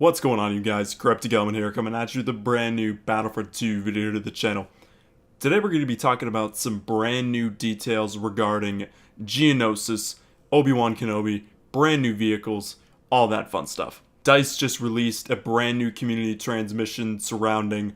What's going on, you guys? KrypticElement here, coming at you with a brand new Battlefront 2 video to the channel. Today we're going to be talking about some brand new details regarding GEONOSIS, Obi Wan Kenobi, brand new vehicles, all that fun stuff. DICE just released a brand new community transmission surrounding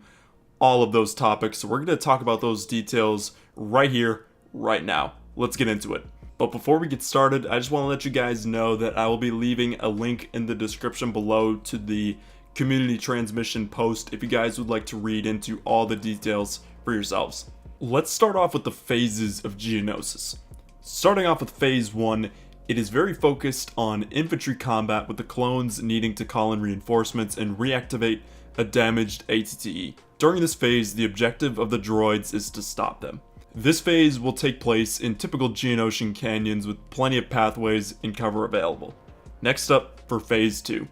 all of those topics, so we're going to talk about those details right here, right now. Let's get into it. But before we get started, I just want to let you guys know that I will be leaving a link in the description below to the community transmission post if you guys would like to read into all the details for yourselves. Let's start off with the phases of GEONOSIS. Starting off with phase 1, it is very focused on infantry combat with the clones needing to call in reinforcements and reactivate a damaged ATTE. During this phase, the objective of the droids is to stop them. This phase will take place in typical Geonosian canyons with plenty of pathways and cover available. Next up for phase 2.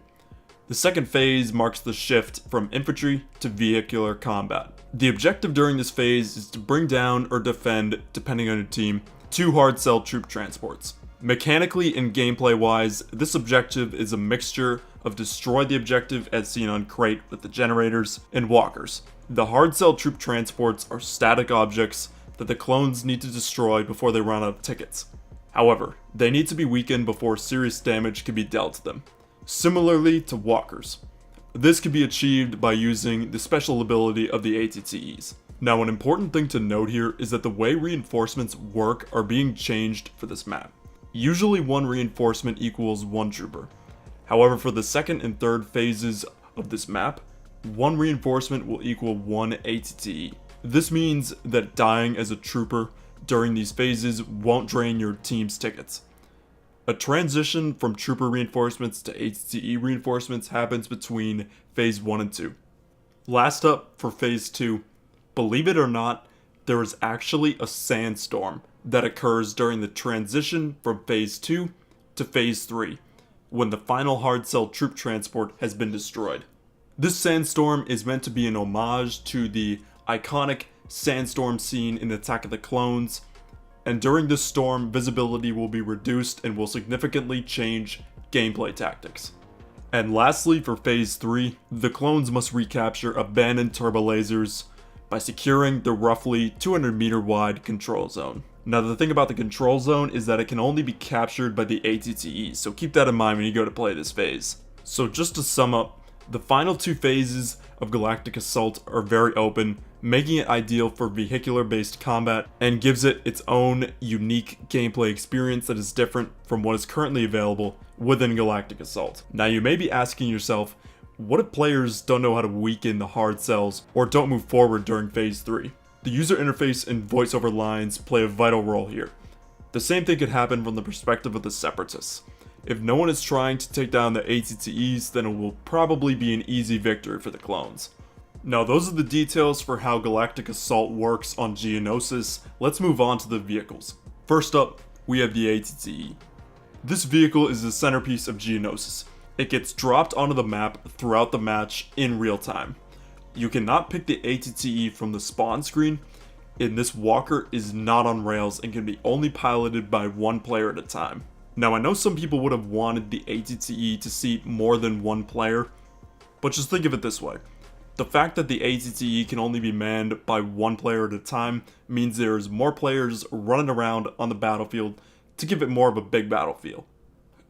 The second phase marks the shift from infantry to vehicular combat. The objective during this phase is to bring down or defend, depending on your team, 2 hard cell troop transports. Mechanically and gameplay wise, this objective is a mixture of destroy the objective as seen on Crate with the generators and walkers. The hard cell troop transports are static objects that the clones need to destroy before they run out of tickets. However, they need to be weakened before serious damage can be dealt to them. Similarly to walkers. This can be achieved by using the special ability of the ATTEs. Now, an important thing to note here is that the way reinforcements work are being changed for this map. Usually 1 reinforcement equals 1 trooper. However, for the second and third phases of this map, 1 reinforcement will equal 1 ATTE. This means that dying as a trooper during these phases won't drain your team's tickets. A transition from trooper reinforcements to ATTE reinforcements happens between phase 1 and 2. Last up for phase 2, believe it or not, there is actually a sandstorm that occurs during the transition from phase 2 to phase 3, when the final hard cell troop transport has been destroyed. This sandstorm is meant to be an homage to the iconic sandstorm scene in Attack of the Clones, and during this storm, visibility will be reduced and will significantly change gameplay tactics. And lastly, for phase 3, the clones must recapture abandoned turbolasers by securing the roughly 200 meter wide control zone. Now, the thing about the control zone is that it can only be captured by the ATTEs, so keep that in mind when you go to play this phase. So just to sum up, the final 2 phases of Galactic Assault are very open, making it ideal for vehicular-based combat and gives it its own unique gameplay experience that is different from what is currently available within Galactic Assault. Now, you may be asking yourself, what if players don't know how to weaken the hard cells or don't move forward during phase 3? The user interface and voiceover lines play a vital role here. The same thing could happen from the perspective of the Separatists. If no one is trying to take down the ATTEs, then it will probably be an easy victory for the clones. Now, those are the details for how Galactic Assault works on GEONOSIS. Let's move on to the vehicles. First up, we have the ATTE. This vehicle is the centerpiece of GEONOSIS. It gets dropped onto the map throughout the match in real time. You cannot pick the ATTE from the spawn screen, and this walker is not on rails and can be only piloted by 1 player at a time. Now, I know some people would have wanted the ATTE to seat more than 1 player, but just think of it this way. The fact that the ATTE can only be manned by 1 player at a time means there's more players running around on the battlefield to give it more of a big battle feel.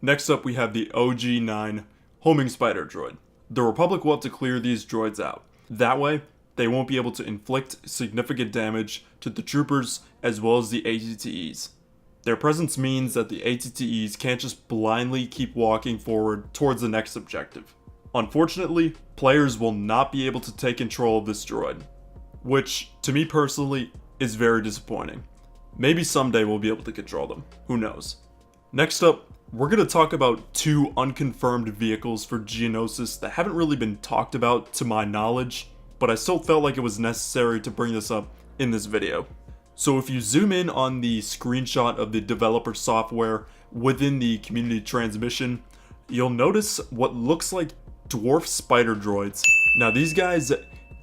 Next up, we have the OG-9 homing spider droid. The Republic will have to clear these droids out. That way, they won't be able to inflict significant damage to the troopers as well as the ATTEs. Their presence means that the ATTEs can't just blindly keep walking forward towards the next objective. Unfortunately, players will not be able to take control of this droid, which, to me personally, is very disappointing. Maybe someday we'll be able to control them, who knows. Next up, we're going to talk about 2 unconfirmed vehicles for GEONOSIS that haven't really been talked about to my knowledge, but I still felt like it was necessary to bring this up in this video. So if you zoom in on the screenshot of the developer software within the community transmission, you'll notice what looks like dwarf spider droids. Now, these guys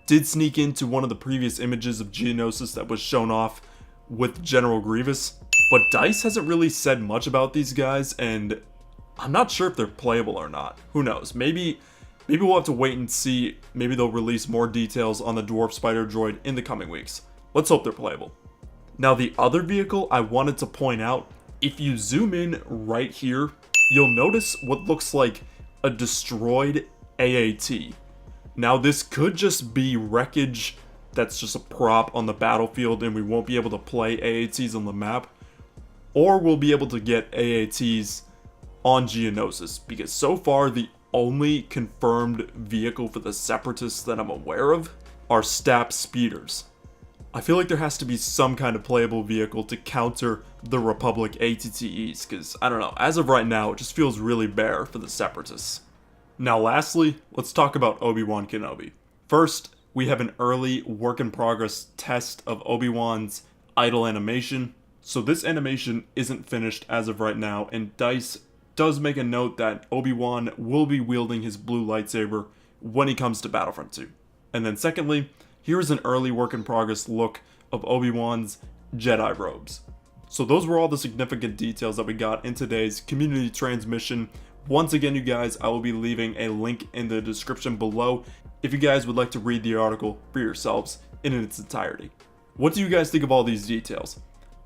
did sneak into one of the previous images of GEONOSIS that was shown off with General Grievous, but DICE hasn't really said much about these guys, and I'm not sure if they're playable or not. Who knows? Maybe Maybe we'll have to wait and see. Maybe they'll release more details on the Dwarf Spider droid in the coming weeks. Let's hope they're playable. Now the other vehicle I wanted to point out, if you zoom in right here, you'll notice what looks like a destroyed AAT. Now this could just be wreckage that's just a prop on the battlefield and we won't be able to play AATs on the map. Or we'll be able to get AATs on GEONOSIS, because so far the only confirmed vehicle for the Separatists that I'm aware of are STAP speeders. I feel like there has to be some kind of playable vehicle to counter the Republic ATTEs, because, I don't know, as of right now, it just feels really bare for the Separatists. Now lastly, let's talk about Obi Wan Kenobi. First, we have an early work-in-progress test of Obi-Wan's idle animation. So this animation isn't finished as of right now, and DICE does make a note that Obi-Wan will be wielding his blue lightsaber when he comes to Battlefront 2. And then secondly, here is an early work-in-progress look of Obi-Wan's Jedi robes. So those were all the significant details that we got in today's community transmission. Once again, you guys, I will be leaving a link in the description below if you guys would like to read the article for yourselves in its entirety. What do you guys think of all these details?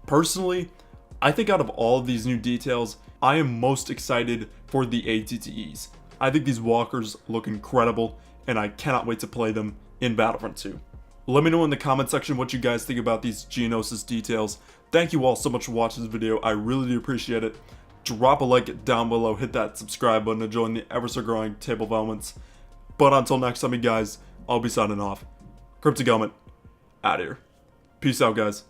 Personally, I think out of all of these new details, I am most excited for the ATTEs. I think these walkers look incredible, and I cannot wait to play them in Battlefront 2. Let me know in the comment section what you guys think about these GEONOSIS details. Thank you all so much for watching this video, I really do appreciate it. Drop a like down below, hit that subscribe button to join the ever so growing table of elements. But until next time, you guys, I'll be signing off. KrypticElement, out of here. Peace out, guys.